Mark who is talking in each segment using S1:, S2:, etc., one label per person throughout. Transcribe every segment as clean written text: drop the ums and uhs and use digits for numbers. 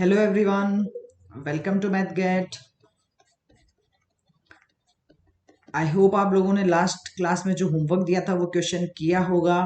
S1: Hello everyone, welcome to math gate. I hope आप लोगों ने लास्ट क्लास में जो होमवर्क दिया था वो क्वेश्चन किया होगा,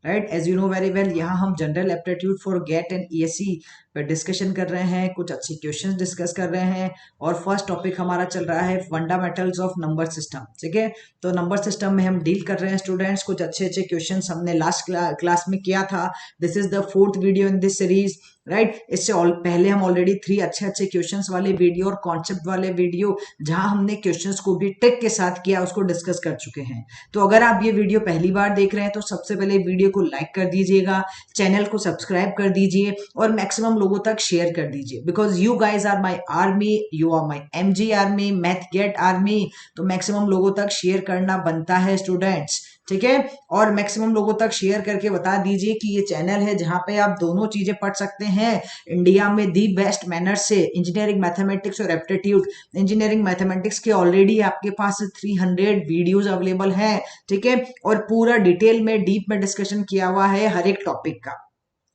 S1: right. As you know very well, यहाँ हम general aptitude for GATE and ESC पर डिस्कशन कर रहे हैं, कुछ अच्छे क्वेश्चंस डिस्कस कर रहे हैं। और फर्स्ट टॉपिक हमारा चल रहा है फंडामेंटल्स ऑफ नंबर सिस्टम, ठीक है। तो नंबर सिस्टम में हम डील कर रहे हैं स्टूडेंट्स, कुछ अच्छे अच्छे क्वेश्चंस हमने लास्ट क्लास में किया था। This is the fourth video in this series, right. इससे पहले हम ऑलरेडी 3 अच्छे अच्छे क्वेश्चंस वाले वीडियो और कॉन्सेप्ट वाले वीडियो, जहां हमने क्वेश्चंस को भी ट्रिक के साथ किया, उसको डिस्कस कर चुके हैं। तो अगर आप ये वीडियो पहली बार देख रहे हैं तो सबसे पहले वीडियो को लाइक कर दीजिएगा, चैनल को सब्सक्राइब कर दीजिए और मैक्सिमम लोगों तक शेयर कर दीजिए, because you guys are my army, you are my MG army, math gate army. तो मैक्सिमम लोगों तक शेयर करना बनता है स्टूडेंट्स, ठीक है। और मैक्सिमम लोगों तक शेयर करके बता दीजिए कि ये चैनल है जहां पे आप दोनों चीजें पढ़ सकते हैं इंडिया में दी बेस्ट मैनर से, इंजीनियरिंग मैथमेटिक्स और एप्टीट्यूड। इंजीनियरिंग मैथमेटिक्स के ऑलरेडी आपके पास 300 वीडियोस अवेलेबल हैं, ठीक है। और पूरा डिटेल में डीप में डिस्कशन किया हुआ है हर एक टॉपिक का,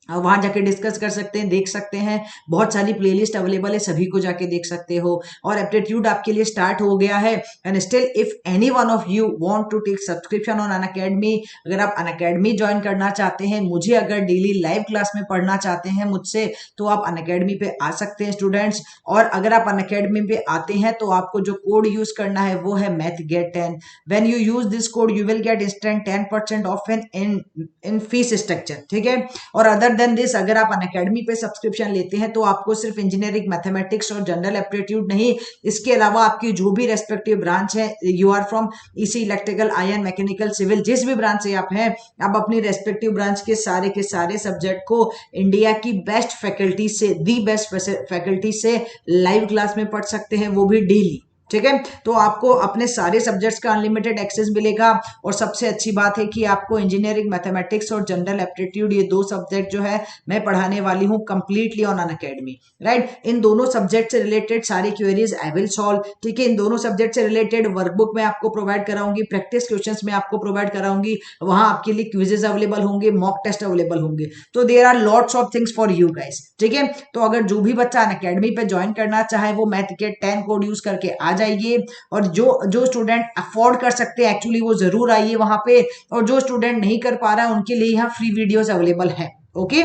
S1: वहां जाके डिस्कस कर सकते हैं, देख सकते हैं। बहुत सारी प्लेलिस्ट अवेलेबल है, सभी को जाके देख सकते हो। और एप्टीट्यूड आपके लिए स्टार्ट हो गया है। And still if any one of you want to take subscription on Unacademy, अगर आप अनअकैडमी ज्वाइन करना चाहते हैं, मुझे अगर डेली लाइव क्लास में पढ़ना चाहते हैं मुझसे, तो आप अनअकैडमी पे आ सकते हैं स्टूडेंट्स। और अगर आप अनअकैडमी पे आते हैं तो आपको जो कोड यूज करना है वो है math gate 10। When you use this code you will get instant 10% off in fees structure, ठीक है। और अदर देन दिस, अगर आप अनअकैडमी पे सब्सक्रिप्शन लेते हैं तो आपको सिर्फ इंजीनियरिंग मैथमेटिक्स और जनरल एप्टीट्यूड नहीं, इसके अलावा आपकी जो भी रेस्पेक्टिव ब्रांच है, you are from EC, electrical, IN, mechanical, civil, जिस भी ब्रांच से आप हैं, आप अपनी रेस्पेक्टिव ब्रांच के सारे सब्जेक्ट को इंडिया की बेस्ट फैकल्टी से, दी बेस्ट फैकल्टी से लाइव क्लास में पढ़ सकते हैं, वो भी डेली, ठीक है। तो आपको अपने सारे सब्जेक्ट्स का अनलिमिटेड एक्सेस मिलेगा। और सबसे अच्छी बात है कि आपको इंजीनियरिंग मैथमेटिक्स और जनरल एप्टीट्यूड, ये 2 सब्जेक्ट जो है मैं पढ़ाने वाली हूँ कंप्लीटली ऑन अनअकैडमी, राइट। इन दोनों सब्जेक्ट से रिलेटेड सारी क्वेरीज आई विल सॉल्व, ठीक है। इन दोनों सब्जेक्ट से रिलेटेड वर्कबुक मैं आपको प्रोवाइड कराऊंगी, प्रैक्टिस क्वेश्चंस मैं आपको प्रोवाइड कराऊंगी, वहां आपके लिए क्विजेज अवेलेबल होंगे, मॉक टेस्ट अवेलेबल होंगे। तो there are lots of things for you guys, ठीक है। तो अगर जो भी बच्चा अनअकैडमी पे ज्वाइन करना चाहे वो मैथ गेट 10 कोड यूज करके आ जाइए। और जो जो स्टूडेंट अफोर्ड कर सकते हैं एक्चुअली वो जरूर आइए वहां पे। और जो स्टूडेंट नहीं कर पा रहा है उनके लिए यहाँ फ्री वीडियोस अवेलेबल है, ओके।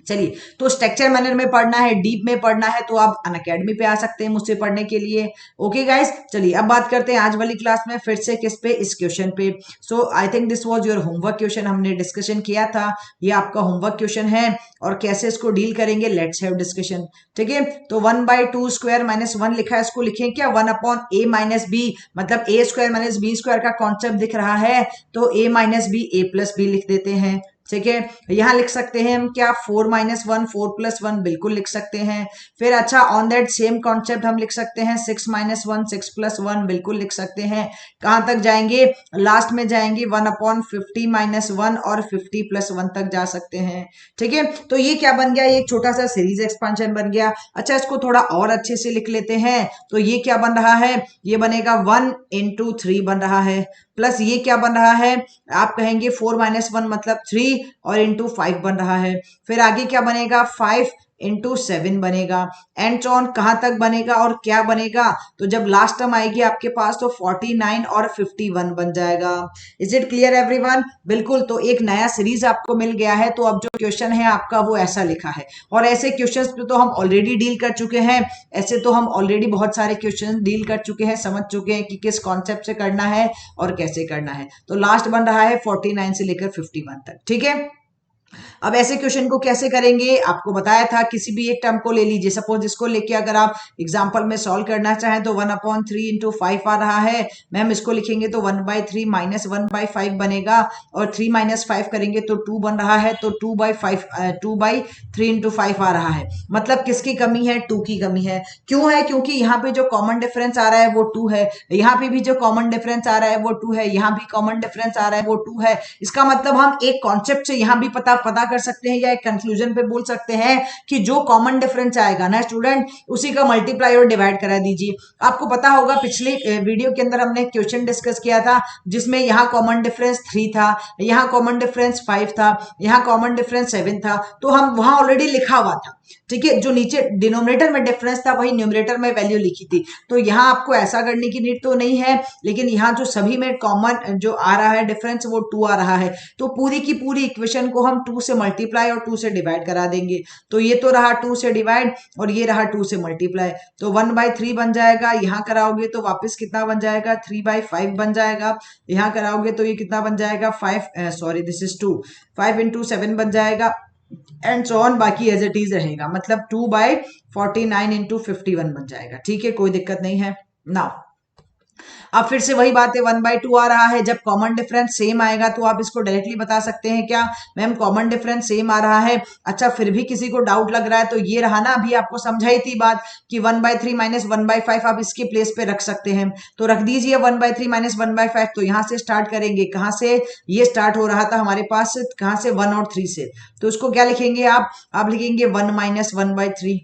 S1: चलिए, तो स्ट्रक्चर मैनर में पढ़ना है, डीप में पढ़ना है, तो आप अनअकैडमी पे आ सकते हैं मुझसे पढ़ने के लिए, ओके गाइस। चलिए अब बात करते हैं आज वाली क्लास में फिर से किस पे, इस क्वेश्चन पे। So I think this was your homework question, हमने डिस्कशन किया था, ये आपका होमवर्क क्वेश्चन है। और कैसे इसको डील करेंगे, लेट्स हैव डिस्कशन, ठीक है। तो 1/2 स्क्वायर माइनस 1 लिखा है, इसको लिखें क्या, 1/a माइनस बी, मतलब a square minus b square का कॉन्सेप्ट दिख रहा है, तो a minus b a plus b लिख देते हैं, ठीक है। यहां लिख सकते हैं हम क्या, 4 माइनस 1 4 प्लस 1, बिल्कुल लिख सकते हैं। फिर अच्छा, ऑन दैट सेम कॉन्सेप्ट हम लिख सकते हैं 6 माइनस 1 6 प्लस 1, बिल्कुल लिख सकते हैं। कहां तक जाएंगे, लास्ट में जाएंगे 1/50 माइनस 1 और 50 प्लस 1 तक जा सकते हैं, ठीक है। तो ये क्या बन गया, ये एक छोटा सा सीरीज एक्सपेंशन बन गया। अच्छा, इसको थोड़ा और अच्छे से लिख लेते हैं, तो ये क्या बन रहा है, ये बनेगा 1 into 3 बन रहा है, प्लस ये क्या बन रहा है, आप कहेंगे 4 माइनस 1 मतलब 3 और इंटू 5 बन रहा है। फिर आगे क्या बनेगा, 5 इंटू 7 बनेगा, एंड सो ऑन। कहां तक बनेगा और क्या बनेगा, तो जब लास्ट टर्म आएगी आपके पास तो 49 और 51 बन जाएगा। इज इट क्लियर एवरीवन, बिल्कुल। तो एक नया सीरीज आपको मिल गया है। तो अब जो क्वेश्चन है आपका वो ऐसा लिखा है, और ऐसे क्वेश्चंस पे तो हम ऑलरेडी डील कर चुके हैं, ऐसे तो हम ऑलरेडी बहुत सारे क्वेश्चन डील कर चुके हैं, समझ चुके हैं कि किस कॉन्सेप्ट से करना है और कैसे करना है। तो लास्ट बन रहा है 49 से लेकर 51 तक, ठीक है। अब ऐसे क्वेश्चन को कैसे करेंगे, आपको बताया था, किसी भी एक टर्म को ले लीजिए। सपोज इसको लेके अगर आप एग्जांपल में सॉल्व करना चाहें तो 1/3 इंटू 5 आ रहा है, मैम इसको लिखेंगे तो 1/3 माइनस 1/5 बनेगा, और 3 माइनस 5 करेंगे तो 2 बन रहा है, तो 2/3 इंटू 5 आ रहा है। मतलब किसकी कमी है, 2 की कमी है। क्यों है, क्योंकि यहाँ पे जो कॉमन डिफरेंस आ रहा है वो 2 है, यहाँ पे भी जो कॉमन डिफरेंस आ रहा है वो 2 है, यहाँ भी कॉमन डिफरेंस आ रहा है वो 2 है। इसका मतलब हम एक कॉन्सेप्ट से यहाँ भी पता कर सकते हैं, या एक कंक्लूजन पे बोल सकते हैं कि जो कॉमन डिफरेंस आएगा ना स्टूडेंट, उसी का मल्टीप्लाई और डिवाइड करा दीजिए। आपको पता होगा पिछले वीडियो के अंदर हमने क्वेश्चन डिस्कस किया था जिसमें यहाँ कॉमन डिफरेंस 3 था, यहाँ कॉमन डिफरेंस 5 था, यहाँ कॉमन डिफरेंस 7 था, तो हम वहां ऑलरेडी लिखा हुआ था ठीक है, जो नीचे डिनोमिनेटर में डिफरेंस था वही न्यूमरेटर में वैल्यू लिखी थी। तो यहाँ आपको ऐसा करने की नीड तो नहीं है, लेकिन यहाँ जो सभी में कॉमन जो आ रहा है डिफरेंस वो 2 आ रहा है, तो पूरी की पूरी इक्वेशन को हम 2 से मल्टीप्लाई और 2 से डिवाइड करा देंगे। तो ये तो रहा 2 से डिवाइड और ये रहा 2 से मल्टीप्लाई, तो 1/3 बन जाएगा। यहाँ कराओगे तो वापस कितना बन जाएगा, 3/5 बन जाएगा। यहाँ कराओगे तो ये कितना बन जाएगा, 5 सॉरी दिस इज 2, 5 into 7 बन जाएगा एंड सो ऑन, बाकी एज इट इज रहेगा, मतलब 2/49 into 51 बन जाएगा। ठीक है, कोई दिक्कत नहीं है। नाउ अब फिर से वही बात है, 1/2 आ रहा है, जब कॉमन डिफरेंस सेम आएगा तो आप इसको डायरेक्टली बता सकते हैं क्या, मैम कॉमन डिफरेंस सेम आ रहा है। अच्छा, फिर भी किसी को डाउट लग रहा है तो ये रहा ना, अभी आपको समझाई थी बात कि 1/3 माइनस 1/5 आप इसके प्लेस पे रख सकते हैं, तो रख दीजिए 1/3 माइनस 1/5। तो यहां से स्टार्ट करेंगे, कहां से ये स्टार्ट हो रहा था हमारे पास, कहां से 1 और 3 से, तो उसको क्या लिखेंगे आप लिखेंगे 1 माइनस 1/3,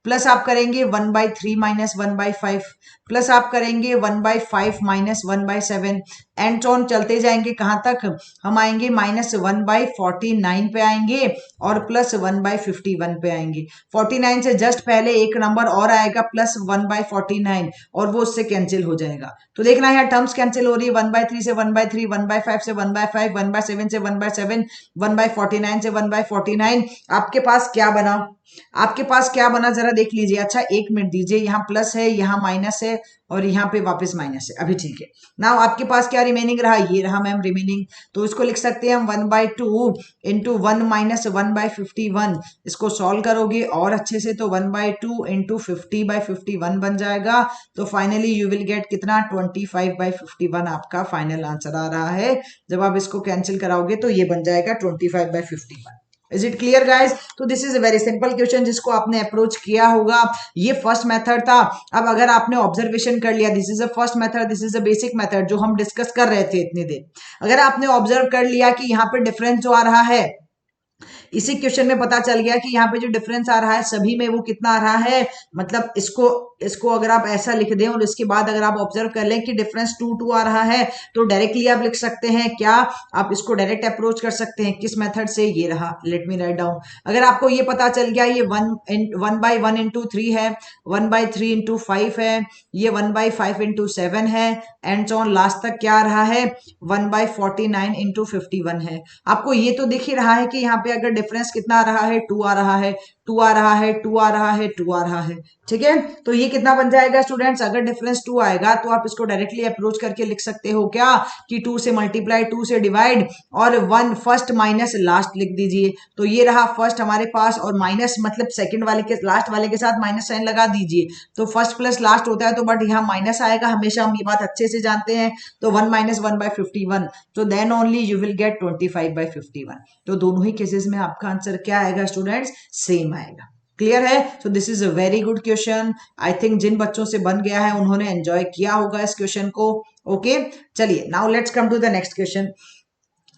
S1: प्लस आप करेंगे 1/3 माइनस 1/5, प्लस आप करेंगे 1/5 माइनस 1/7 एंड ऑन चलते जाएंगे, कहां तक हम आएंगे, -1/49 पे आएंगे और प्लस 1/51 पे आएंगे। 49 से जस्ट पहले एक नंबर और आएगा प्लस 1/49 और वो उससे कैंसिल हो जाएगा। तो देखना यहाँ टर्म्स कैंसिल हो रही है, 1/3 से 1/3, 1/5 से 1/5, 1/7 से 1/7, 1/49 से 1/49। आपके पास क्या बना, आपके पास क्या बना जरा देख लीजिए। अच्छा एक मिनट दीजिए, यहाँ प्लस है, यहाँ माइनस है और यहाँ पे वापस माइनस है, अभी ठीक है। नाउ आपके पास क्या रिमेनिंग रहा, ये रहा मैम रिमेनिंग, तो इसको लिख सकते हैं हम 1/2 इंटू 1 माइनस 1/51। इसको सॉल्व करोगे और अच्छे से तो 1/2 इंटू 50/51 बन जाएगा। तो फाइनली यू विल गेट कितना, 25/51 आपका फाइनल आंसर आ रहा है। जब आप इसको कैंसिल कराओगे तो ये बन जाएगा 25/51। Is it clear guys? तो this is a very simple question जिसको आपने अप्रोच किया होगा। ये फर्स्ट मेथड था। अब अगर आपने ऑब्जर्वेशन कर लिया, this is a first method, this is a basic method जो हम डिस्कस कर रहे थे इतनी देर। अगर आपने ऑब्जर्व कर लिया कि यहाँ पे डिफरेंस जो आ रहा है, इसी क्वेश्चन में पता चल गया कि यहाँ पे जो डिफरेंस आ रहा है सभी में वो कितना आ रहा है, मतलब इसको अगर आप ऐसा लिख दें और इसके बाद अगर आप ऑब्जर्व कर लें कि डिफरेंस 2 आ रहा है, तो डायरेक्टली आप लिख सकते हैं क्या, आप इसको डायरेक्ट अप्रोच कर सकते हैं किस मेथड से, ये रहा, लेट मी राइट डाउन। अगर आपको ये पता चल गया ये 1/1 इंटू 3 है, 1/3 इंटू 5 है, ये 1/5 इंटू 7 है एंड सो ऑन, लास्ट तक क्या आ रहा है, 1/49 इंटू 51 है। आपको ये तो दिख ही रहा है कि यहाँ पे अगर डिफरेंस कितना आ रहा है, 2 आ रहा है, 2 आ रहा है, 2 आ रहा है, 2 आ रहा है। ठीक है, तो ये कितना बन जाएगा स्टूडेंट्स, अगर डिफरेंस 2 आएगा तो आप इसको डायरेक्टली अप्रोच करके लिख सकते हो क्या, कि 2 से मल्टीप्लाई, 2 से डिवाइड और 1 फर्स्ट माइनस लास्ट लिख दीजिए। तो ये रहा फर्स्ट हमारे पास, और माइनस मतलब सेकंड वाले के लास्ट वाले के साथ माइनस साइन लगा दीजिए। तो फर्स्ट प्लस लास्ट होता है, तो बट यहाँ माइनस आएगा हमेशा, हम ये बात अच्छे से जानते हैं। तो 1 माइनस 1/51, तो then only you will get 25/51। तो दोनों ही केसेस में आपका आंसर क्या आएगा स्टूडेंट्स, सेम आएगा। क्लियर है? So this is a very good question. I think जिन बच्चों से बन गया है उन्होंने एंजॉय किया होगा इस क्वेश्चन को। ओके, चलिए now let's come to the next question.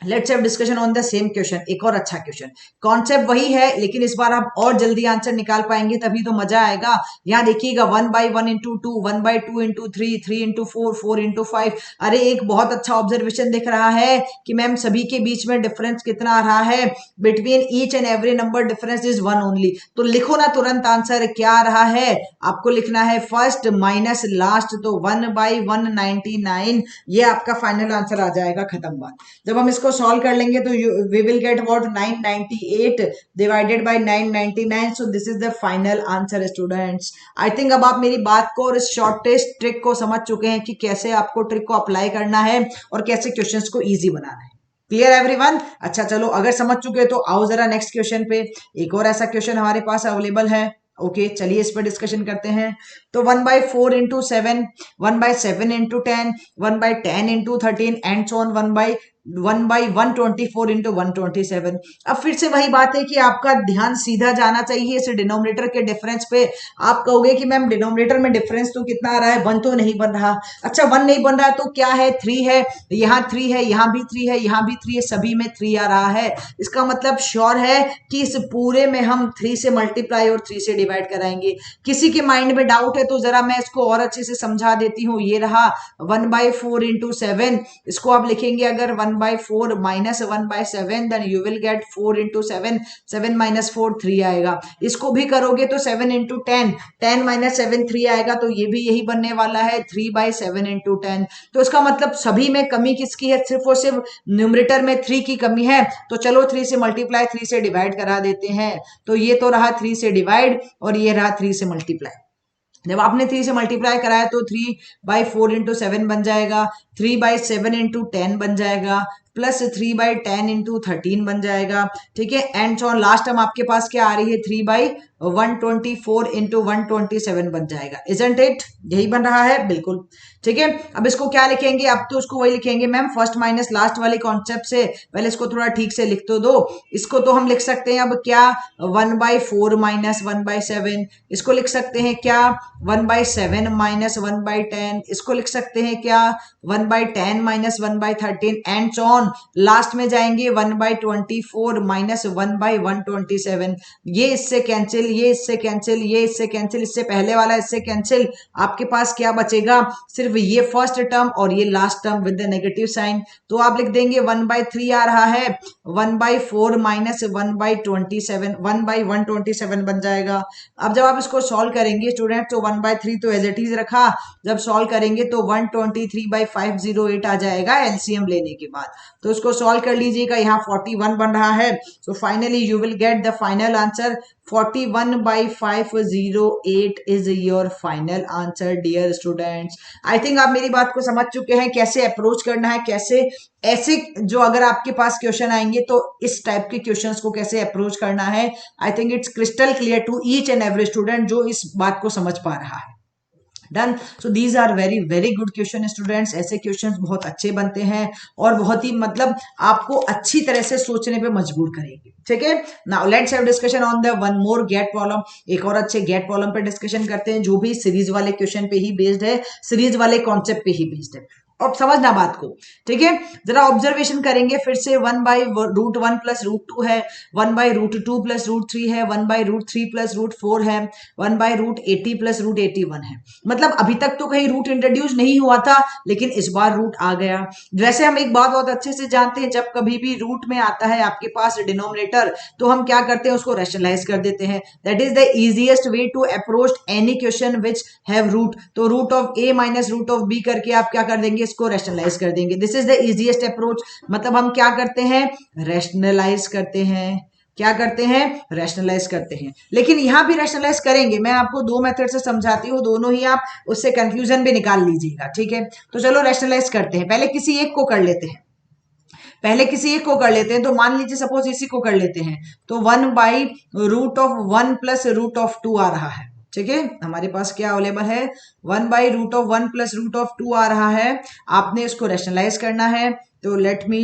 S1: Let's have discussion on the same question. एक और अच्छा क्वेश्चन, कॉन्सेप्ट वही है लेकिन इस बार आप और जल्दी आंसर निकाल पाएंगे, तभी तो मजा आएगा। यहाँ देखिएगा 1/1 इंटू 2, 1/2 इंटू 3, 3 इंटू 4, 4 इंटू 5। अरे एक बहुत अच्छा ऑब्जर्वेशन दिख रहा है कि मैम सभी के बीच में डिफरेंस कितना आ रहा है, between each and every number difference is 1 only. तो लिखो ना तुरंत आंसर क्या आ रहा है, आपको लिखना है फर्स्ट माइनस लास्ट, तो 1/199, ये आपका फाइनल आंसर आ जाएगा, खत्म बात। जब हम इसको सॉल्व कर लेंगे तो we will get what, 998 divided by 999। So this is the final answer students. I think अब आप मेरी बात को और इस शॉर्टेस्ट ट्रिक को समझ चुके हैं कि कैसे आपको ट्रिक को अप्लाई करना है और कैसे क्वेश्चंस को इजी बनाना है। Clear everyone? अच्छा चलो, अगर समझ चुके तो आओ जरा नेक्स्ट क्वेश्चन पे। एक और ऐसा क्वेश्चन हमारे पास अवेलेबल है। ओके चलिए इस पर डिस्कशन करते हैं। तो 1/4 into 7, 1/7 into 10, 1/10 into 13 and so on 1/124 into 127। अब फिर से वही बात है कि आपका ध्यान सीधा जाना चाहिए इस डिनोमिनेटर के डिफरेंस पे। आप कहोगे कि मैम डिनोमिनेटर में डिफरेंस तो कितना आ रहा है, 1 तो नहीं बन रहा। अच्छा 1 नहीं बन रहा है तो क्या है, 3 है, यहाँ 3 है, यहाँ भी 3 है, यहाँ भी 3 है, सभी में 3 आ रहा है। इसका मतलब श्योर है कि इस पूरे में हम 3 से मल्टीप्लाई और 3 से डिवाइड कराएंगे। किसी के माइंड में डाउट है तो जरा मैं इसको और अच्छे से समझा देती हूँ। ये रहा 1/4 इंटू 7, इसको आप लिखेंगे अगर 1 1/4 minus 1/7, then you will get 4 into 7, 7 minus 4 3 आएगा। इसको भी करोगे तो 7 इंटू 10, 10 माइनस 7 3 आएगा, तो ये भी यही बनने वाला है 3/7 इंटू 10। तो इसका मतलब सभी में कमी किसकी है, सिर्फ और सिर्फ न्यूमरेटर में 3 की कमी है। तो चलो 3 से मल्टीप्लाई 3 से डिवाइड करा देते हैं। तो ये तो रहा 3 से डिवाइड और ये रहा 3 से मल्टीप्लाई। जब आपने 3 से मल्टीप्लाई कराया तो 3/4 इंटू 7 बन जाएगा, 3/7 इंटू 10 बन जाएगा, प्लस 3/10 इंटू 13 बन जाएगा। ठीक है, एंड सो लास्ट टर्म आपके पास क्या आ रही है, 3/124 इंटू 127 बन जाएगा। इजंट इट, यही बन रहा है, बिल्कुल। ठीक है, अब इसको क्या लिखेंगे, अब तो उसको वही लिखेंगे मैम फर्स्ट माइनस लास्ट वाले कॉन्सेप्ट से। पहले इसको थोड़ा ठीक से लिख तो दो। इसको तो हम लिख सकते हैं अब क्या, 1/4 माइनस 1/7। इसको लिख सकते हैं क्या, 1/7 माइनस 1/10। इसको लिख सकते हैं क्या, 1/10 minus 1/13 and so on. Last में जाएंगे 1/24 माइनस 1/127। ये इससे कैंसिल, ये इससे कैंसिल, ये इससे कैंसिल, इससे पहले वाला इससे कैंसिल। आपके पास क्या बचेगा, सिर्फ ये फर्स्ट टर्म और ये last term with the negative sign. तो आप लिख देंगे 1/3 आ रहा है, 1/4 माइनस 1/27, 1/127 बन जाएगा। अब जब आप इसको सॉल्व करेंगे स्टूडेंट, तो 1/3 तो एज इट इज रखा, जब सॉल्व करेंगे तो 123/508 आ जाएगा एलसीएम लेने के बाद। तो इसको सॉल्व कर लीजिएगा, यहाँ 41 बन रहा है। So finally you will get the final answer 41/508 is your final answer dear students. I think आप मेरी बात को समझ चुके हैं कैसे अप्रोच करना है, कैसे ऐसे जो अगर आपके पास क्वेश्चन आएंगे तो इस टाइप के क्वेश्चंस को कैसे अप्रोच करना है। I think it's crystal clear to each and every student जो इस बात को समझ पा रहा है। Done. So these are very very good question students. ऐसे क्वेश्चंस बहुत अच्छे बनते हैं और बहुत ही मतलब आपको अच्छी तरह से सोचने पे मजबूर करेंगे। ठीक है, now let's have discussion on the one more GATE problem. एक और अच्छे गेट प्रॉब्लम पे डिस्कशन करते हैं जो भी सीरीज वाले क्वेश्चन पे ही बेस्ड है, सीरीज वाले कॉन्सेप्ट पे ही बेस्ड है। अब समझना बात को, ठीक है, जरा ऑब्जर्वेशन करेंगे फिर से। 1/√1 प्लस √2 है, 1/√2 प्लस √3 है, 1/√3 प्लस √4 है, 1/√80 प्लस √81 है। मतलब अभी तक तो कहीं रूट इंट्रोड्यूस नहीं हुआ था, लेकिन इस बार रूट आ गया। वैसे हम एक बात बहुत अच्छे से जानते हैं, जब कभी भी रूट में आता है आपके पास डिनोमिनेटर, तो हम क्या करते हैं, उसको रैशनलाइज कर देते हैं। That is the easiest way to approach any question which have root. तो root of A minus root of B करके आप क्या कर देंगे, इसको रैशनलाइज कर देंगे। This is the easiest approach. मतलब हम क्या करते हैं, रैशनलाइज करते हैं। क्या करते हैं, रैशनलाइज करते हैं। लेकिन यहां भी रैशनलाइज करेंगे, मैं आपको दो मेथड से समझाती हूँ, दोनों ही आप उससे कंफ्यूजन भी निकाल लीजिएगा। ठीक है, तो चलो रैशनलाइज करते हैं। पहले किसी एक को कर लेते हैं, पहले किसी एक को कर लेते हैं। तो मान लीजिए सपोज इसी को कर लेते हैं, तो 1/√1 प्लस √2 आ रहा है। ठीक है, हमारे पास क्या अवेलेबल है, 1/√1 प्लस √2 आ रहा है। आपने इसको रैशनलाइज करना है, तो let me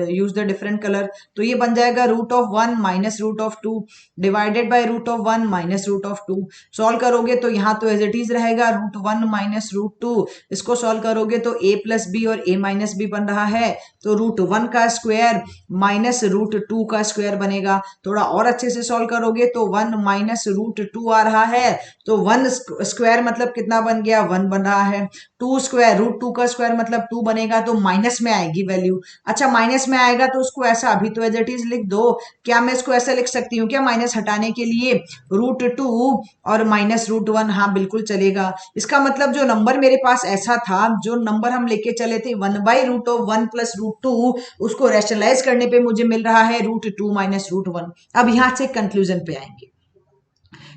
S1: use the different colour. तो ये बन जाएगा √1 minus √2 divided by √1 minus √2। Solve करोगे तो यहाँ तो एज इट इज रहेगा √1 माइनस √2। इसको सॉल्व करोगे तो a प्लस बी और a माइनस बी बन रहा है। तो √1 का स्क्वायर माइनस √2 का स्क्वायर बनेगा। थोड़ा और अच्छे से सॉल्व करोगे तो 1 माइनस √2 आ रहा है। तो 1 स्क्वायर मतलब कितना बन गया, 1 बन रहा है। 2 स्क्वायर √2 का स्क्वायर मतलब 2 बनेगा, तो माइनस में आएगी वैल्यू। अच्छा माइनस में आएगा तो उसको ऐसा अभी तो एज इट इज लिख दो। क्या मैं इसको ऐसा लिख सकती हूँ क्या, माइनस हटाने के लिए √2 और माइनस √1? हाँ बिल्कुल चलेगा। इसका मतलब जो नंबर मेरे पास ऐसा था, जो नंबर हम लेके चले थे 1/√1 प्लस √2, उसको रैशनलाइज करने पे मुझे मिल रहा है √2 माइनस √1। अब यहां से कंक्लूजन पे आएंगे,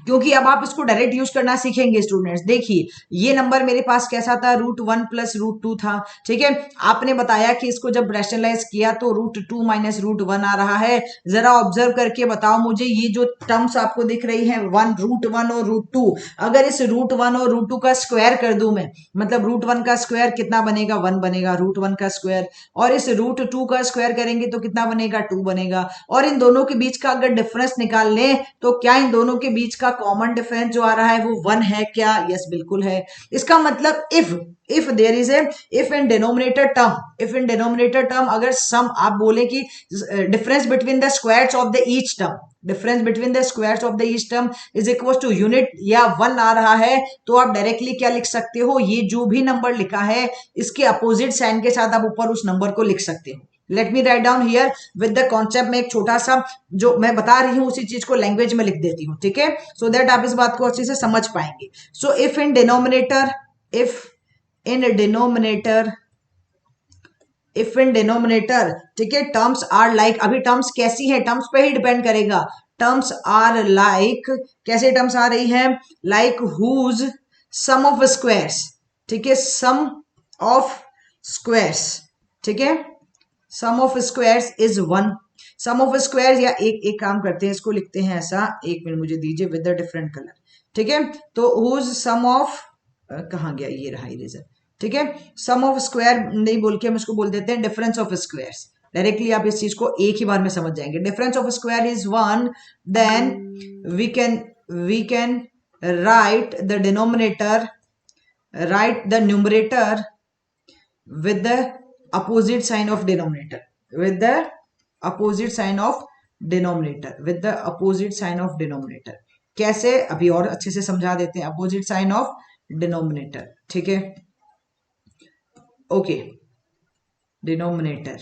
S1: क्योंकि अब आप इसको डायरेक्ट यूज करना सीखेंगे स्टूडेंट्स। देखिए ये नंबर मेरे पास कैसा था, √1 प्लस √2 था। ठीक है, आपने बताया कि इसको जब रैशनलाइज किया तो √2 माइनस √1 आ रहा है। जरा ऑब्जर्व करके बताओ मुझे, ये जो टर्म्स आपको दिख रही है √1 और √2, अगर इस √1 और √2 का स्क्वायर कर दूं मैं, मतलब √1 का स्क्वायर कितना बनेगा, 1 बनेगा √1 का स्क्वायर, और इस √2 का स्क्वायर करेंगे तो कितना बनेगा, 2 बनेगा। और इन दोनों के बीच का अगर डिफरेंस निकाल लें तो क्या इन दोनों के बीच का कॉमन डिफरेंस जो आ रहा है वो 1 है क्या? यस बिल्कुल है। इसका मतलब if there is a if in denominator term अगर सम आप बोले कि difference between the squares of the each term, difference between the squares of the each term is equal to unit या 1 आ रहा है, तो आप डायरेक्टली क्या लिख सकते हो, ये जो भी नंबर लिखा है इसके अपोजिट साइन के साथ आप ऊपर उस नंबर को लिख सकते हो। Let me write down here with the concept में एक छोटा सा जो मैं बता रही हूं उसी चीज को लैंग्वेज में लिख देती हूँ, ठीक है, सो दैट आप इस बात को अच्छे से समझ पाएंगे। सो इफ इन डिनोमिनेटर ठीक है, टर्म्स आर लाइक, अभी टर्म्स कैसी है, टर्म्स पे ही डिपेंड करेगा। टर्म्स आर लाइक, कैसे टर्म्स आ रही है, like whose sum of squares, ठीक है, सम ऑफ स्क्वायर्स, ठीक है, sum of squares is 1। Sum of squares या एक काम करते हैं, इसको लिखते हैं ऐसा, एक मिनट मुझे दीजिए विद द डिफरेंट कलर, ठीक है। तो हुज सम ऑफ, कहाँ गया, ये रहा इरेजर, ठीक है। सम ऑफ स्क्वायर नहीं बोल के हम इसको बोल देते हैं डिफरेंस ऑफ स्क्वायर्स। डायरेक्टली आप इस चीज को एक ही बार में समझ जाएंगे। Difference of square is 1, then we can write the numerator with the opposite sign of denominator, with the opposite sign of denominator, कैसे अभी और अच्छे से समझा देते हैं। अपोजिट साइन ऑफ डिनोमिनेटर, ठीक है, ओके, डिनोमिनेटर,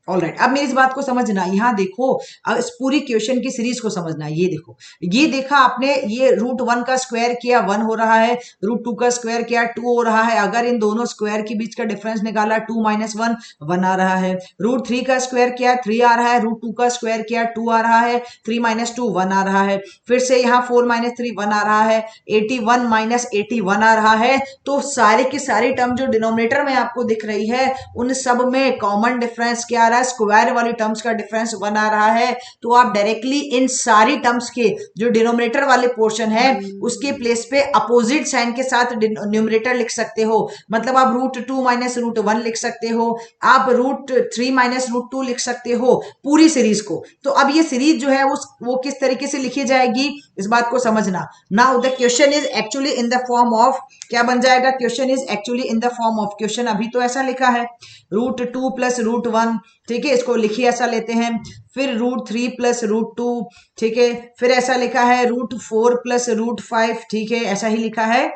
S1: ऑलराइट। अब मेरी इस बात को समझना, यहाँ देखो, अब इस पूरी क्वेश्चन की सीरीज को समझना। ये देखो, ये देखा आपने, ये √1 का स्क्वायर किया 1 हो रहा है, √2 का स्क्वायर किया 2 हो रहा है। अगर इन दोनों स्क्वायर के बीच का डिफरेंस निकाला 2 - 1 1 आ रहा है। √3 का स्क्वायर किया 3 आ रहा है, √2 का स्क्वायर किया 2 आ रहा है, 3 - 2 1 आ रहा है। फिर से यहाँ 4 - 3 1 आ रहा है, 81 - 81 आ रहा है। तो सारे की सारी टर्म जो डिनोमिनेटर में आपको दिख रही है उन सब में कॉमन डिफरेंस क्या आ रहा है, स्क्वायर वाली टर्म्स का डिफरेंस 1 आ रहा है। तो आप डायरेक्टली इन सारी टर्म्स के जो डिनोमिनेटर वाले पोर्शन है उसके प्लेस पे अपोजिट साइन के साथ न्यूमरेटर लिख सकते हो। मतलब आप √2 - √1 लिख सकते हो, आप √3 - √2 लिख सकते हो, पूरी सीरीज को। तो अब ये सीरीज जो है वो किस तरीके से लिखी जाएगी, इस बात को समझना। Now the question is actually in the form of, क्या बन जाएगा, question is actually in the form of, question अभी तो ऐसा लिखा है √2 + √1, ठीक है, इसको लिखिए ऐसा लेते हैं। फिर √3 + √2, ठीक है, फिर ऐसा लिखा है √4 + √5, ठीक है, ऐसा ही लिखा है,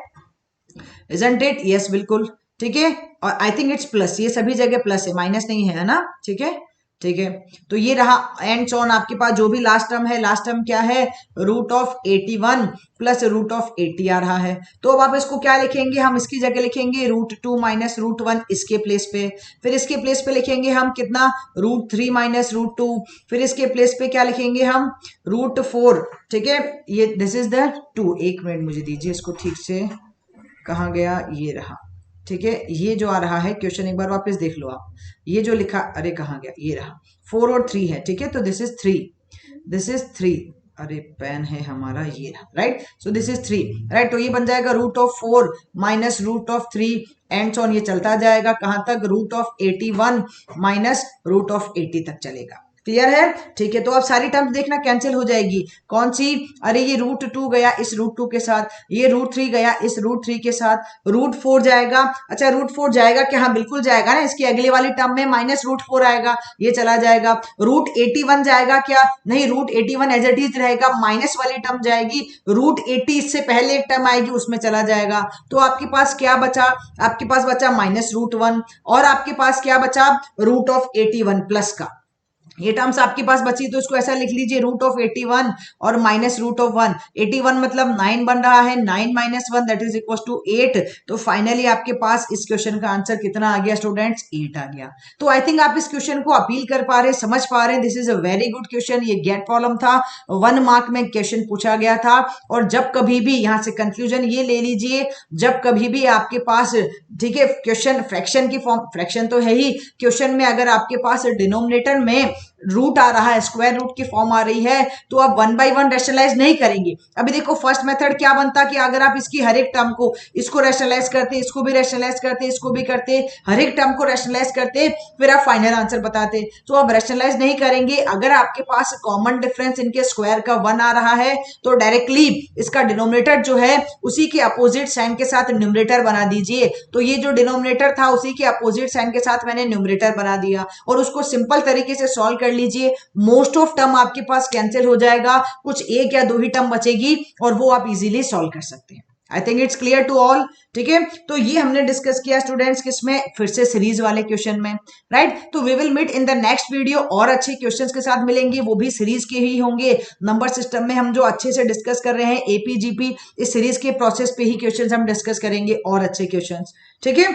S1: इजंट इट? यस बिल्कुल, ठीक है। और आई थिंक इट्स प्लस, ये सभी जगह प्लस है, माइनस नहीं है ना, ठीक है, ठीक है। तो ये रहा एंड सो ऑन, आपके पास जो भी लास्ट टर्म है, लास्ट टर्म क्या है, √81 + √80 आ रहा है। तो अब आप इसको क्या लिखेंगे, हम इसकी जगह लिखेंगे √2 - √1 इसके प्लेस पे। फिर इसके प्लेस पे लिखेंगे हम कितना, √3 - √2। फिर इसके प्लेस पे क्या लिखेंगे हम, √4, ठीक है, ये दिस इज द 2। एक मिनट मुझे दीजिए, इसको ठीक से, कहाँ गया, ये रहा, ठीक है। ये जो आ रहा है क्वेश्चन एक बार वापस देख लो आप, ये जो लिखा, अरे कहाँ गया, ये रहा, 4 और 3 है, ठीक है। तो दिस इज 3, अरे पेन है हमारा, ये रहा, right. So this is 3, right. तो ये बन जाएगा √4 - √3 एंड सो ऑन, ये चलता जाएगा कहाँ तक, √81 - √80 तक चलेगा। क्लियर है, ठीक है। तो अब सारी टर्म्स देखना कैंसिल हो जाएगी, कौन सी, अरे ये √2 गया इस √2 के साथ, ये √3 गया इस √3 के साथ, √4 जाएगा, अच्छा √4 जाएगा क्या, हाँ बिल्कुल जाएगा ना, इसकी अगली वाली टर्म में -√4 आएगा, ये चला जाएगा। √81 जाएगा क्या, नहीं, √81 एज इट इज रहेगा, माइनस वाली टर्म जाएगी, √80 इससे पहले एक टर्म आएगी उसमें चला जाएगा। तो आपके पास क्या बचा, आपके पास बचा -√1 और आपके पास क्या बचा, √81 प्लस का, ये टर्म्स आपके पास बची। तो इसको ऐसा लिख लीजिए, √81 और -√1, 81 मतलब 9 बन रहा है, 9 - 1 दैट इज इक्वल टू 8। तो फाइनली आपके पास इस क्वेश्चन का आंसर कितना आ गया स्टूडेंट्स, 8 आ गया। तो आई थिंक आप इस क्वेश्चन को अपील कर पा रहे, समझ पा रहे, this is a very good question. ये गेट प्रॉब्लम था, 1 मार्क में क्वेश्चन पूछा गया था। और जब कभी भी यहां से कंक्लूजन ये ले लीजिए, जब कभी भी आपके पास, ठीक है, क्वेश्चन फ्रैक्शन की फॉर्म, फ्रैक्शन तो है ही, क्वेश्चन में अगर आपके पास डिनोमिनेटर में रूट आ रहा है, स्क्वायर रूट की फॉर्म आ रही है, तो आप 1 बाई 1 रैशनलाइज नहीं करेंगे। अभी देखो फर्स्ट मेथड क्या बनता कि अगर आप इसकी हर एक टर्म को, इसको रैशनलाइज करते, इसको भी रैशनलाइज करते, इसको भी करते, हर एक टर्म को रैशनलाइज करते, फिर आप फाइनल आंसर बताते। तो आप रैशनलाइज नहीं करेंगे। अगर आपके पास कॉमन डिफरेंस इनके स्क्वायर का 1 आ रहा है तो डायरेक्टली इसका डिनोमिनेटर जो है उसी के अपोजिट साइन के साथ न्यूमरेटर बना दीजिए। तो ये जो डिनोमिनेटर था उसी के अपोजिट साइन के साथ मैंने न्यूमरेटर बना दिया और उसको सिंपल तरीके से सॉल्व कर लीजिए। मोस्ट ऑफ टर्म आपके पास कैंसिल हो जाएगा, कुछ एक या दो ही टर्म बचेगी और वो आप इजीली सॉल्व कर सकते हैं। I think it's clear to all. ठीक है, तो ये हमने डिस्कस किया स्टूडेंट्स किसमें, फिर से सीरीज वाले क्वेश्चन में, राइट। तो we will meet in the next video, और अच्छे क्वेश्चंस के साथ मिलेंगे, वो भी सीरीज के ही होंगे। नंबर सिस्टम में हम जो अच्छे से डिस्कस कर रहे हैं एपीजीपी, इस सीरीज के प्रोसेस पे ही क्वेश्चंस हम डिस्कस करेंगे और अच्छे क्वेश्चंस। ठीक है।